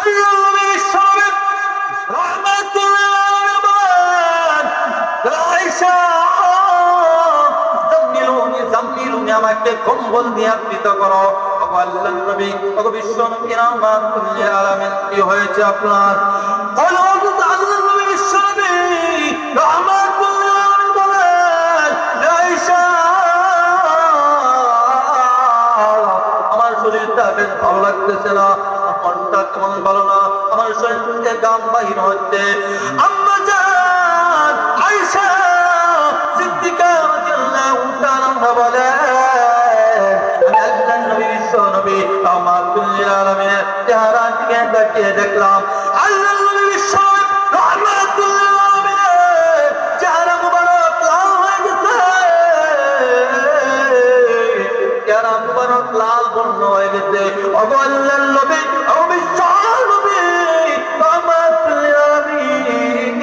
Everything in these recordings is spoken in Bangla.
আল্লাহর নবী বিশ্বনবী রাহমাতুল আলামিন আয়েশা জাম্মিলুনি আমাকে কম্বল দিয়ে আবৃত করো। আল্লাহর নবী বিশ্বনবী রাহমাতুল আলামিন কি হয়েছে আপনার? আল্লাহর নবী বিশ্বনবী রাহমাতুল আলামিন বলেন আয়েশা আমার শরীরটা বেশ ভালো লাগতেছে না, মনটা কেমন ভালো না, আমার শরীর থেকে গাম বাহির হচ্ছে। আম্মা জান আয়েশা সিদ্দিকা রাদিয়াল্লাহু তাআলা বলেন আমি আল্লাহর নবী বিশ্বনবী রাহমাতুল আলামিনের চেহারা দিকে তাকিয়ে দেখলাম আল্লাহর নবী বিশ্বনবী রাহমাতুল আলামিনের চেহারা মুবারক লাল হয়ে গেছে, চেহারা মুবারক লাল বর্ণ হয়ে গেছে। ওগো আল্লাহর নবী ও বিশ্বনবী রাহমাতুল আলামিন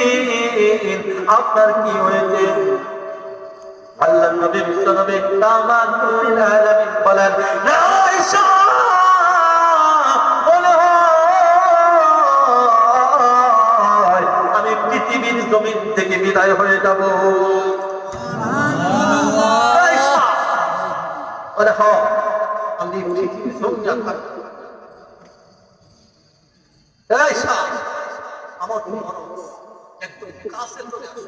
আপনার কি হয়েছে? আল্লাহর নবী বিশ্বনবী রাহমাতুল আলামিন বলেন আয়েশা আমি পৃথিবীর জমিন থেকে বিদায় হয়ে যাব। আয়েশা বলে হ্যাঁ আমি পৃথিবীর জমিনে থাকব। আয়েশা আমার একদম কাছে চলে আসো।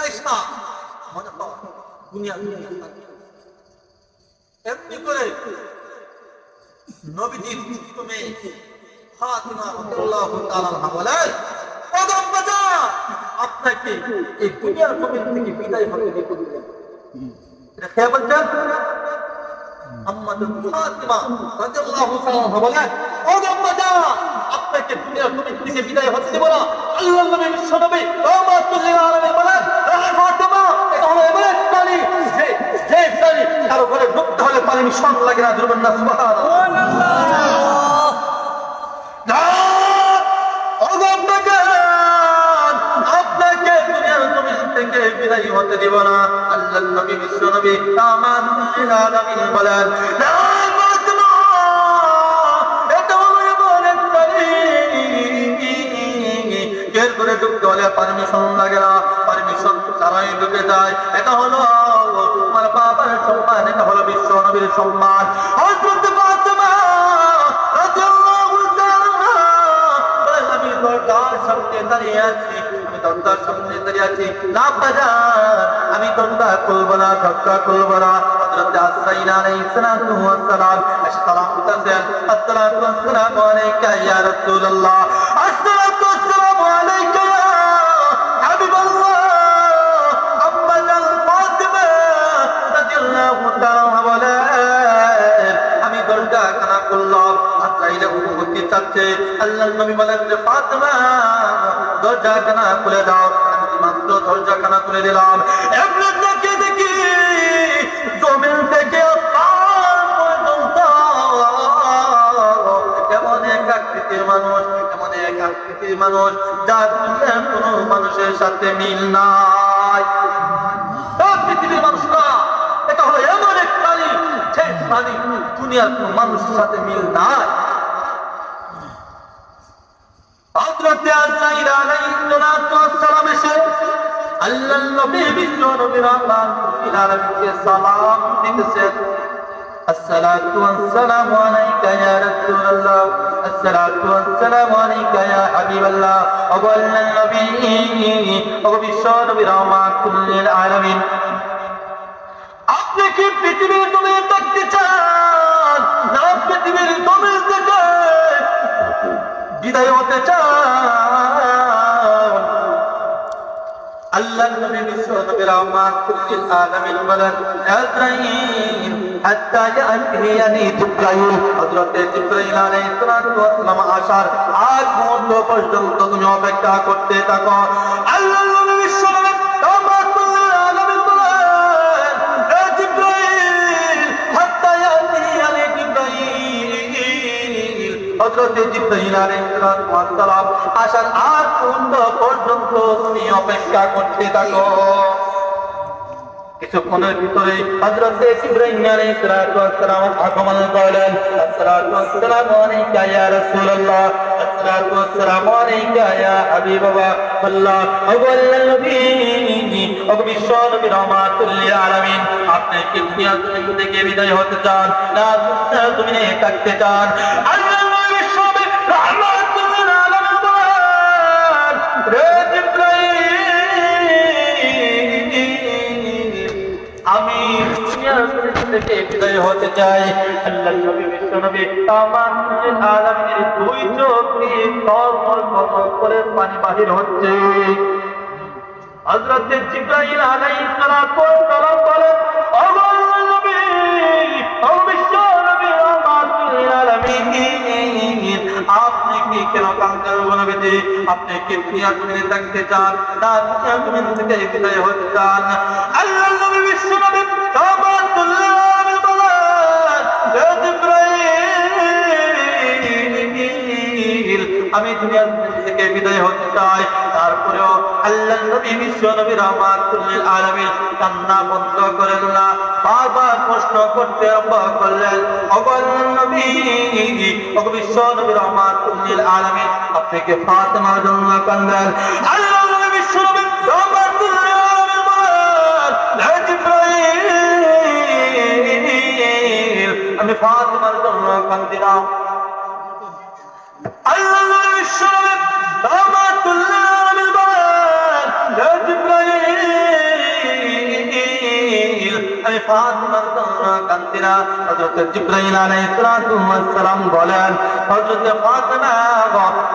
আয়েশা মনে হয় দুনিয়া এমনি করে নবীজির ছোট্টমে ফাতিমা রাদিয়াল্লাহু তাআলা বলেন আপনাকে এই দুনিয়ার জমিন থেকে বিদায় হতে দিলেন। এটা কে বলছেন? আম্মা ফাতিমা রাদিয়াল্লাহু তাআলা বলেন আপনাকে দুনিয়ার জমিন থেকে বিদায় হতে দেব না। আল্লাহর নবী বিশ্বনবী রাহমাতুল আলামিন বলেন ফাতিমা এটা হলো এমন এক পানি যে পানি কারো ঘরে ঢুকতে হলে পানি মিশন লাগে না। ধরবেন না সুবহানাল্লাহ। আপনাকে দুনিয়ার জমিন থেকে বিদায় হতে দেব না। আল্লাহর নবী বিশ্বনবী রাহমাতুল আলামিন বলেন করে ঢুকতে হলে পারমিশন লাগে না, পারমিশন ছাড়াই ঢুকে যায়। এটা হলো আমার বাবার সম্মান, এটা হলো বিশ্ব নবীর সম্মান। হযরত ফাতিমা রাদিয়াল্লাহু তাআলা আমি দরজার সামনে দাঁড়িয়ে আছি, আমি দরজার সামনে দাঁড়িয়ে আছি না বাজার আমি দরজা খুলবো না, দরজা খুলবো না। হযরত আসসাইন আলাইহিস সালাতু ওয়াস সালাম আসসালাম তাসেন আসসালাতু ওয়াসসালামু আলাইকা ইয়া রাসূলুল্লাহ আসসালাতু ওয়াসসালামু আলাইকা ইয়া হাবিবাল্লাহ। আম্মা জান ফাতিমা রাদিয়াল্লাহু তাআলা বলেন আমি দরজা খানা খুললাম, আসসাইলে অনুমতি চাচ্ছে। আল্লাহর নবী বলেন যে ফাতিমা দরজা খানা খুলে দাও। আমি মাত্র দরজা খানা খুলে দিলাম, এমনি দেখে দেখি জমিন থেকে আসমান পর্যন্ত এমন এক আকৃতির মানুষ, এমন এক আকৃতির মানুষ যার দুনিয়ার কোনো মানুষের সাথে মিল নাই। পৃথিবীর মানুষ না, এটা হলো এমন এক প্রাণী যে প্রাণী দুনিয়ার কোনো মানুষের সাথে মিল নাই। হযরত আজরাইল আলাইহিস সালাতু ওয়াস সালাম এসে আল্লাহর নবী বিশ্বনবী রাহমাতুল আলামিনকে সালাম দিতেছেন। আসসালাতু ওয়াসসালামু আলাইকা ইয়া রাসূলুল্লাহ আসসালাতু ওয়াসসালামু আলাইকা ইয়া হাবিবাল্লাহ। ও আল্লাহর নবী ও বিশ্বনবী রাহমাতুল আলামিন আপনি কি পৃথিবীর জমিনে থাকতে চান না পৃথিবীর জমিন থেকে বিদায় হতে চান? আল্লাহর নবী বিশ্বনবী রাহমাতুল আলামিন বলেন আজরাইল হাত্তা ইয়াতিয়ানি জিবরাইল। হযরত জিবরাইল আলাইহিস সালাম আসার আগ মুহূর্ত পর্যন্ত তুমি অপেক্ষা করতে থাকো। আল্লাহর নবী বিশ্বনবী রাহমাতুল আলামিন বলেন জিবরাইল হাত্তা ইয়াতিয়ানি জিবরাইল। হযরত জিবরাইল আলাইহিস সালাম আসার আগ মুহূর্ত পর্যন্ত তুমি অপেক্ষা করতে থাকো। কিছুক্ষণের ভিতরে হযরত ইব্রাহিম আলাইহিস সালাম আগমন করলেন। আসসালাতু ওয়াসসালামু আলাইকা ইয়া রাসূলুল্লাহ, আসসালাতু ওয়াসসালামু আলাইকা ইয়া হাবিবাল্লাহ আল্লাহ নবী ও বিশ্ব নবী রহমাতুল লিল আলামিন। আপনি কি দুনিয়া থেকে বিদায় হতে চান না তুমি থাকতে চান? আল্লাহ নবী বিশ্ব নবী রহমাতুল লিল আলামিন রে আমি দুনিয়া থেকে বিদায় হতে চাই। আল্লাহর নবী বিশ্ব নবী তামাম আলামিনের দুই চোখ দিয়ে টলমল করে পানি বাহির হচ্ছে। হযরত জিবরাইল আলাইহিস সালাম বলেন, ও আল্লাহর নবী, ও বিশ্ব নবী রহমাতুল লিল আলামিন, আপনি কি কেন কাঁদছেন নবীজি? আপনি কি দুনিয়া থেকে থাকতে চান না দুনিয়া থেকে বিদায় হতে চান? আল্লাহর নবী বিশ্ব নবী রহমাতুল লিল আলামিন বলেন, হে জিবরাইল, আমি দুনিয়া থেকে বিদায় হতে চাই। তারপরেও আল্লাহর নবী বিশ্ব নবী রহমাতুল লিল আলামিন কান্না বন্ধ করেন না, বারবার প্রশ্ন করতে আরম্ভ করলেন, ও আল্লাহর নবী, ও বিশ্ব নবী রহমাতুল লিল আলামিন, আপনি কি ফাতেমার জন্য কান্দেন? আল্লাহর নবী বিশ্ব নবী রহমাতুল লিল আলামিন বলেন, হে জিবরাইল, আমি ফাতেমার জন্য কান্দি না। আল্লাহর নবী বিশ্ব নবী রহমাতুল লিল আলামিন বলেন, হে জিবরাইল, আমি ফাতেমার জন্য কান্দি না। হযরত জিবরাইল আলাইহিস সালাম বলেন, হযরত ফাতেমা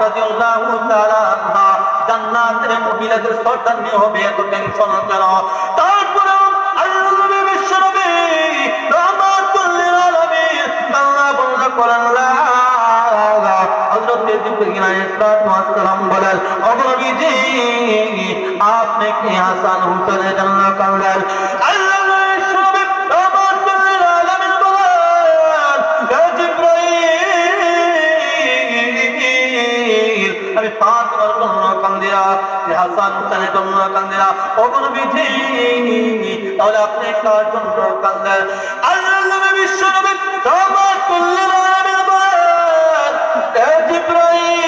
রাদিয়াল্লাহু তাআলা আনহা জান্নাতের মহিলাদের সর্দারনি হবে, এত টেনশন কেন? তারপরে আল্লাহর নবী বিশ্ব নবী রহমাতুল লিল আলামিন কান্না বন্ধ করেন না। হযরত জিবরাইল আলাইহিস সালাম বলেন, ও নবীজি, আপনি কি হাসান হুসাইনের জন্য কাঁদেন? আল্লাহর নবী বিশ্ব নবী রহমাতুল লিল আলামিন বলেন, হে জিবরাইল, আমি ফাতেমার জন্য কাঁদি না, হাসান হুসাইনের জন্য কাঁদি না। ও নবীজি, তাহলে আপনি কার জন্য কাঁদেন? আল্লাহর নবী বিশ্ব নবী রহমাতুল লিল আলামিন বলেন, হে জিবরাইল,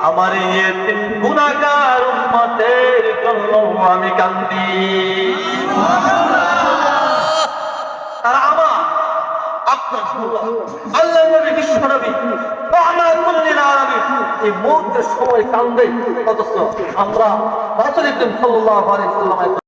আমার এই গুনাহগার উম্মতের জন্য আমি কাঁদি। তারা আমার আপনার আল্লাহর নবী বিশ্ব নবী রহমাতুল লিল আলামিন এই মুহূর্তে সবাই কান্দে, অথচ আমরা রাসূল সাল্লাল্লাহু আলাইহি ওয়াসাল্লাম